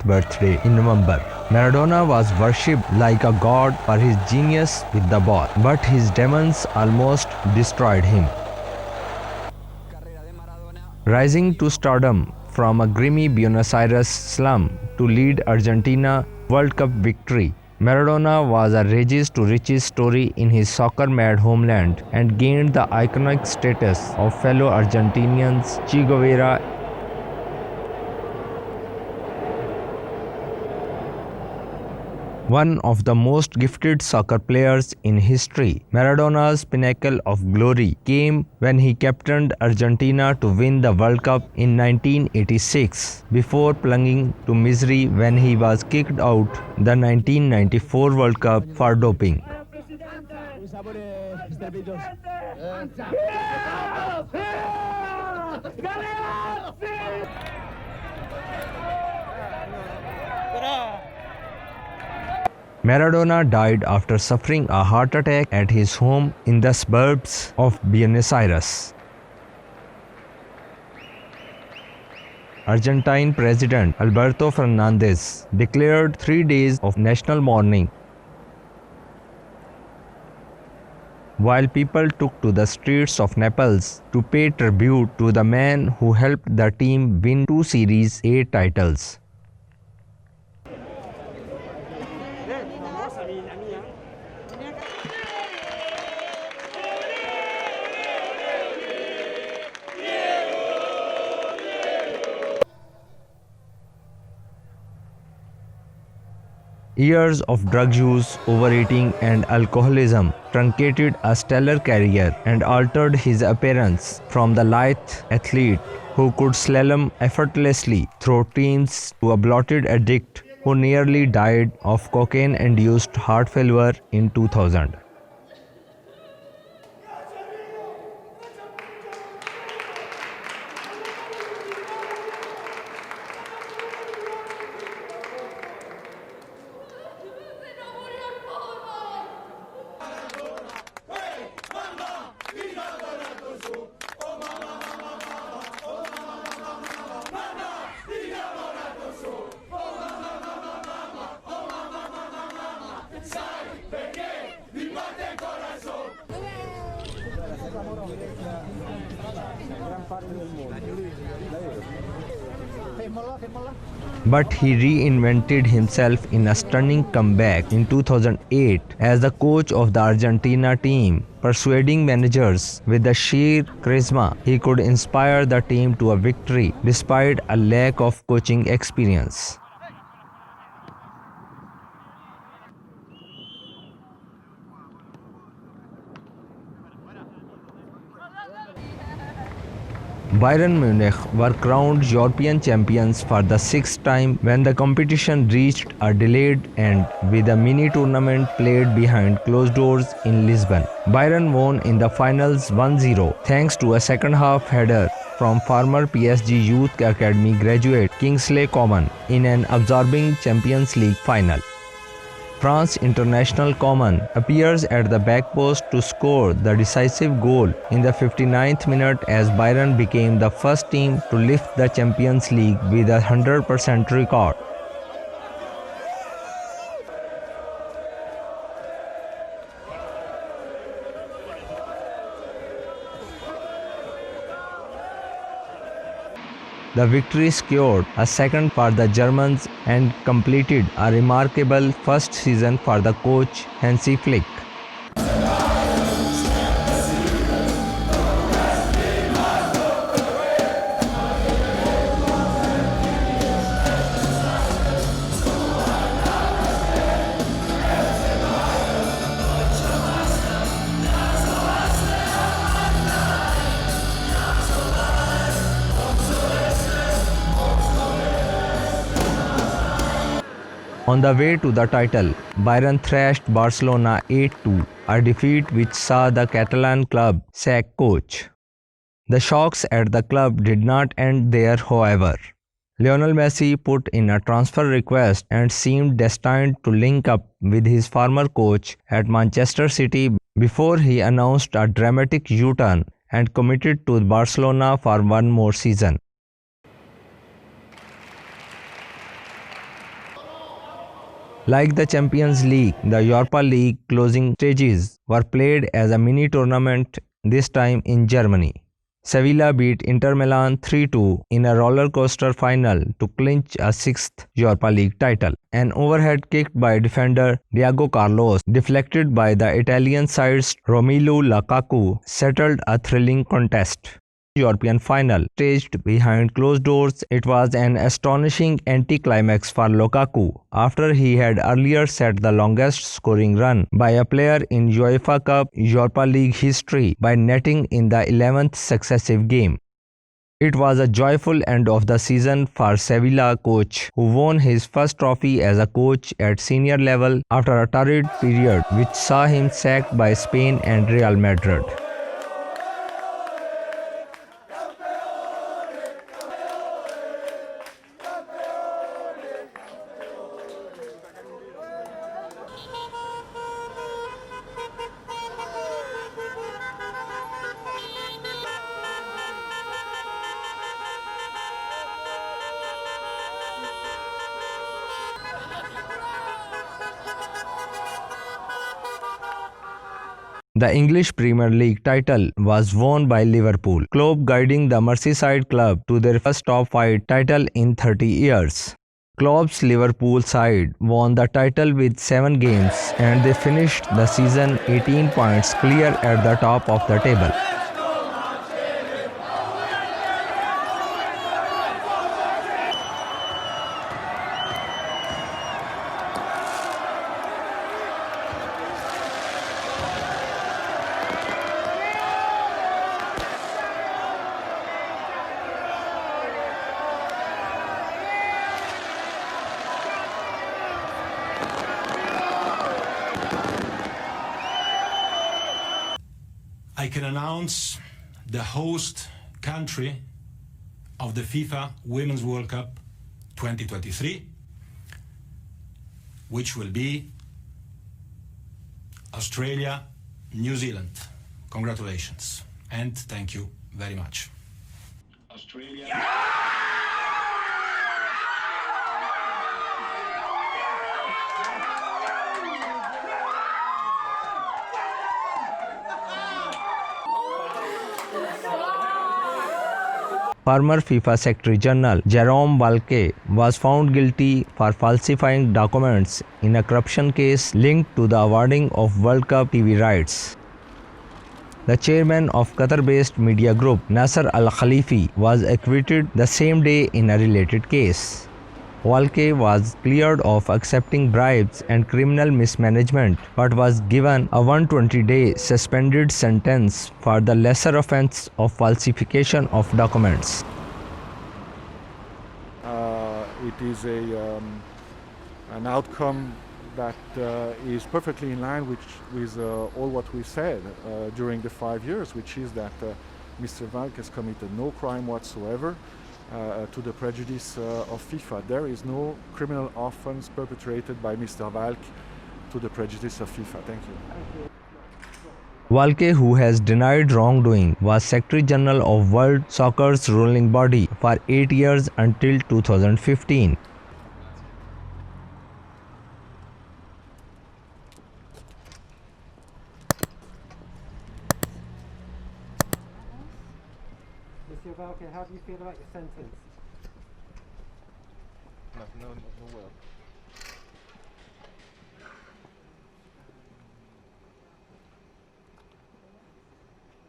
birthday in November. Maradona was worshipped like a god for his genius with the ball, but his demons almost destroyed him. Rising to stardom from a grimy Buenos Aires slum to lead Argentina World Cup victory, Maradona was a rages to riches story in his soccer-mad homeland and gained the iconic status of fellow Argentinians Che Guevara. One of the most gifted soccer players in history, Maradona's pinnacle of glory came when he captained Argentina to win the World Cup in 1986, before plunging to misery when he was kicked out the 1994 World Cup for doping. Maradona died after suffering a heart attack at his home in the suburbs of Buenos Aires. Argentine President Alberto Fernandez declared 3 days of national mourning, while people took to the streets of Naples to pay tribute to the man who helped the team win 2 Series A titles. Years of drug use, overeating and alcoholism truncated a stellar career and altered his appearance from the lithe athlete who could slalom effortlessly through teams to a bloated addict who nearly died of cocaine-induced heart failure in 2000. But he reinvented himself in a stunning comeback in 2008 as the coach of the Argentina team, persuading managers with the sheer charisma he could inspire the team to a victory despite a lack of coaching experience. Bayern Munich were crowned European champions for the 6th time when the competition reached a delayed end with a mini tournament played behind closed doors in Lisbon. Bayern won in the finals 1-0 thanks to a second-half header from former PSG Youth Academy graduate Kingsley Coman in an absorbing Champions League final. France international Coman appears at the back post to score the decisive goal in the 59th minute as Bayern became the first team to lift the Champions League with a 100% record. The victory secured a second for the Germans and completed a remarkable first season for the coach Hansi Flick. On the way to the title, Bayern thrashed Barcelona 8-2, a defeat which saw the Catalan club sack coach. The shocks at the club did not end there, however. Lionel Messi put in a transfer request and seemed destined to link up with his former coach at Manchester City before he announced a dramatic U-turn and committed to Barcelona for one more season. Like the Champions League, the Europa League closing stages were played as a mini tournament, this time in Germany. Sevilla beat Inter Milan 3-2 in a roller coaster final to clinch a sixth Europa League title. An overhead kick by defender Diego Carlos, deflected by the Italian side's Romelu Lukaku, settled a thrilling contest. European final. Staged behind closed doors, it was an astonishing anticlimax for Lukaku after he had earlier set the longest scoring run by a player in UEFA Cup Europa League history by netting in the 11th successive game. It was a joyful end of the season for Sevilla coach, who won his first trophy as a coach at senior level after a torrid period which saw him sacked by Spain and Real Madrid. The English Premier League title was won by Liverpool, Klopp guiding the Merseyside club to their first top 5 title in 30 years. Klopp's Liverpool side won the title with 7 games and they finished the season 18 points clear at the top of the table. I can announce the host country of the FIFA Women's World Cup 2023, which will be Australia, New Zealand. Congratulations and thank you very much. Australia. Former FIFA Secretary General Jerome Valcke was found guilty for falsifying documents in a corruption case linked to the awarding of World Cup TV rights. The chairman of Qatar-based media group Nasser Al Khalifi was acquitted the same day in a related case. Valcke was cleared of accepting bribes and criminal mismanagement but was given a 120-day suspended sentence for the lesser offense of falsification of documents. It is an outcome that is perfectly in line with all what we said during the 5 years, which is that Mr. Valcke has committed no crime whatsoever to the prejudice of FIFA. There is no criminal offense perpetrated by Mr. Valcke to the prejudice of FIFA. Thank you. Valcke, who has denied wrongdoing, was Secretary General of World Soccer's ruling body for 8 years until 2015. Mr. Valcke, how do you feel about your sentence? No well.